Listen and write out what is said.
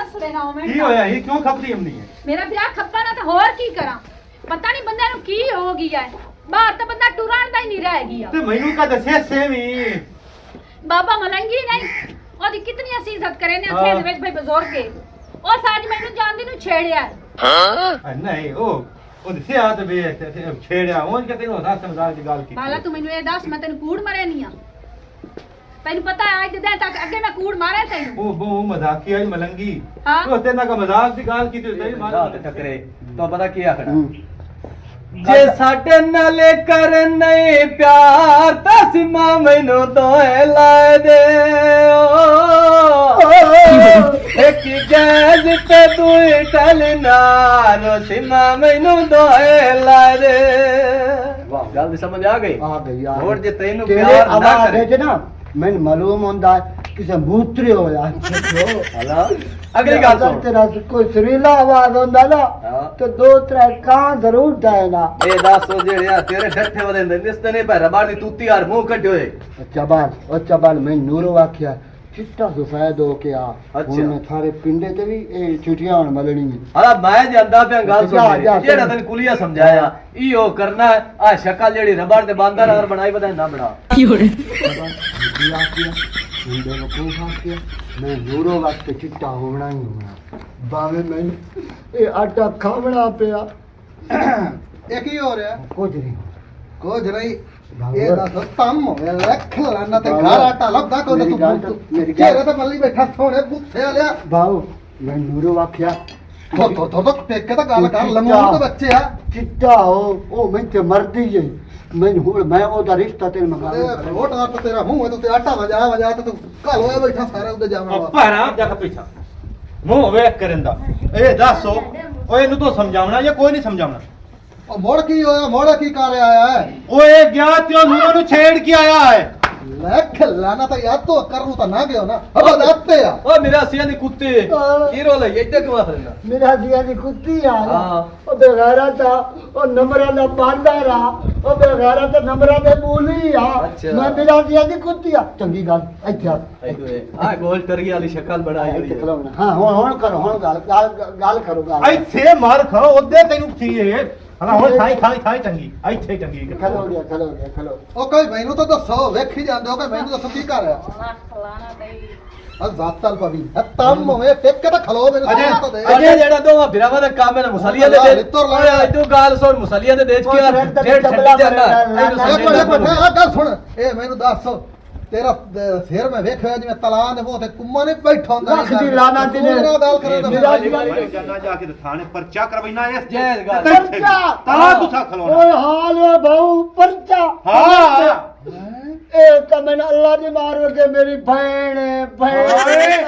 दस देना ओमें की होया ही क्यों खपदी हमनी है मेरा ब्याह खप्पा ना तो होर की करा पता नहीं बंदे नु की हो गया है बाहर तो बंदा टुरान दा ही नहीं रह गया ते मैनू का दसे सेवी बाबा मलंगी नहीं ओदी कितनी असी इज्जत करे ने खेल विच भाई बुजुर्ग के ओ साज मैनू जानदी नु छेड़िया हां नहीं ओ दसे आत बे छेड़या ओन के तेनु हसा समझा की गाल की बाला तू मैनू ए दस मैं तेन कूड़ मारे नहीं आ तेन पता है आज दे तक अगे मैं कूड़ मारे तेन ओ वो मजाक की आई मलंगी हां तो तेना का मजाक दी गाल की ते मजाक टकरे तो पता क्या खड़ा जे साडे नाले कर नहीं प्यार तस्मा मैनू दोए लाए दे एक गैज ते दुई टलनार सीमा मैनू दोए लाए दे वाह गल समझ आ गई यार और जे तैनू तेरे प्यार ना आवाज करे है ना मैंने मालूम होंदा किसे मूत्र होया हला अगली गल सुन तेरा कोई सुरीला आवाज होंदा ना तो दो त्रै कान जरूर जाएगा ए दस जेड़िया तेरे ठट्ठे वाले निस्ते ने पैर बाड़ी तूती यार मुंह कट्यो है चबाल मैं नूरो आख्या चिट्टा सफेद हो के आ अच्छा मैं थारे पिंडे ते भी ए छुटियां होन मलनी अरे मैं जानदा पे गल सुन जेड़ा तने कुलिया समझाया ई ओ करना आ शक्ल जेड़ी रबड़ दे बांदर और बनाई बदा ना बना मैं नूरो वक्त चिट्टा होना ही होना बावे मैं ए आटा खावना पिया ਇਹ ਕੀ ਹੋ ਰਿਹਾ कुछ नहीं ਕੁਝ ਨਹੀਂ ਇਹ ਦੱਸ ਤੰਮ ਹੋਇਆ ਲੱਖ ਲਾਣਾ ਤੇ ਘਰ ਆਟਾ ਲੱਭਦਾ ਕੋ ਮੇਰੀ ਗੱਲ ਤਾਂ- ਤੂੰ ਮੇਰੀ ਗੱਲ- ਘੇਰੇ ਤੇ ਮੱਲੀ ਬੈਠਾ ਸੋਹਣੇ ਬੁੱਥੇ ਵਾਲਿਆ बाऊ मैं नूरो आख्या ਥੋ ਟੇਕੇ ਤਾਂ ਗੱਲ ਕਰ ਲਮੂਨ ਤੇ ਬੱਚੇ ਆ चिट्टा हो ओ मैं ते मरदी है मैं हुण मैं ओदा रिश्ता तेरे मंगा ਰੋਟ ਆਟ ਤੇਰਾ ਮੂੰਹ ਹੈ ਤੇ ਆਟਾ ਵਜਾ ਤੇ ਤੂੰ ਘਰ ਹੋਇਆ ਬੈਠਾ ਸਾਰਾ ਉਹਦੇ ਜਾਵਣਾ ਵਾ ਭਾਰਾ ਜਾ ਪਿੱਛਾ ਮੂੰਹ ਵੇਖ ਕਰੰਦਾ ਇਹ ਦੱਸੋ ਓਏ ਇਹਨੂੰ ਤੂੰ ਸਮਝਾਉਣਾ ਜਾਂ ਕੋਈ ਨਹੀਂ ਸਮਝਾਉਣਾ ਉਹ ਮੋੜ ਕੀ ਹੋਇਆ ਮੋੜਾ ਕੀ ਕਰ ਆਇਆ ਹੈ ਓਏ ਗਿਆ ਤੇ ਉਹ ਨੂਰਾਂ ਨੂੰ ਛੇੜ ਕੇ ਆਇਆ ਹੈ ਲੱਖ ਲਾਣਾ ਤਾਂ ਯਾਦ ਤੋਂ ਕਰੂ ਤਾਂ ਨਾ ਗਿਓ ਨਾ ਹਵਾ ਦੱਤੇ ਆ ओ मेरा सिया दी कुत्ते की रोल है इधर क्यों आखरना मेरा दिया दी कुत्ती यार हाँ। ओ बेगारा था ओ नंबरा दा बांदा रहा ओ बेगारा ते नंबरा दे बोली आ अच्छा। मैं मेरा दिया दी कुत्ती आ चंगी गल इथे आ गोल टरगी वाली शक्ल बनाई हुई है हां हुण करो हुण गल करो गल ਇੱਥੇ ਮਾਰ ਖਾ ਉਹਦੇ ਤੈਨੂੰ ਕੀ ਹੈ ਹਲਾ ਹੁਣ ਥਾਈ ਚੰਗੀ ਇੱਥੇ ਚੰਗੀ खलो गया खलो ਉਹ ਕੋਈ ਮੈਨੂੰ ਤਾਂ ਦੱਸੋ ਵੇਖੀ ਜਾਂਦੇ ਹੋ ਕਿ ਮੈਨੂੰ ਦੱਸੋ ਕੀ ਕਰ ਰਿਹਾ खलाना दई ਆ ਜ਼ਾਤਲ ਪਵੀ ਤੰਮ ਹੋਵੇ ਟੇਕੇ ਤਾਂ ਖਲੋ ਮੈਨੂੰ ਅਜੇ- ਸੁਣਾ ਤਾਂ ਦੇ अजय जेड़ा दो फिरावा दा काम है ना मुसलिया दे दे तुर लाया। ओए तू गाल सुन मुसलिया दे देच के यार जेड़ छड्डी जाना ਆ ਗੱਲ ਸੁਣ ਇਹ ਮੈਨੂੰ ਦੱਸ ਤੇਰਾ ਸਿਰ ਮੈਂ ਵੇਖਿਆ ਜਿਵੇਂ ਤਲਾਅ ਦੇ ਮੂੰਹ ਤੇ ਕੁੰਮਾ ਨਹੀਂ ਬੈਠਾ ਹੁੰਦਾ ਲੱਖ ਦੀ ਲਾਨਾ ਤੂੰ ਤੇਰੇ। ਇਹਨਾਂ ਗੱਲ ਕਰੇ ਤਾਂ ਮੇਰਾ ਫਿਰ ਜਾਨਾ ਜਾ ਕੇ ਥਾਣੇ ਪਰਚਾ ਕਰਵਾਈਨਾ ਇਸ ਜੈਜ਼ ਗੱਲ। पर्चा ਤਲਾ ਤੁਸਾ ਖਲੋਣਾ ओए हाल है बहु पर्चा ਹਾਂ ए तो मैंने अल्लाह दी मार के मेरी बहन है बहन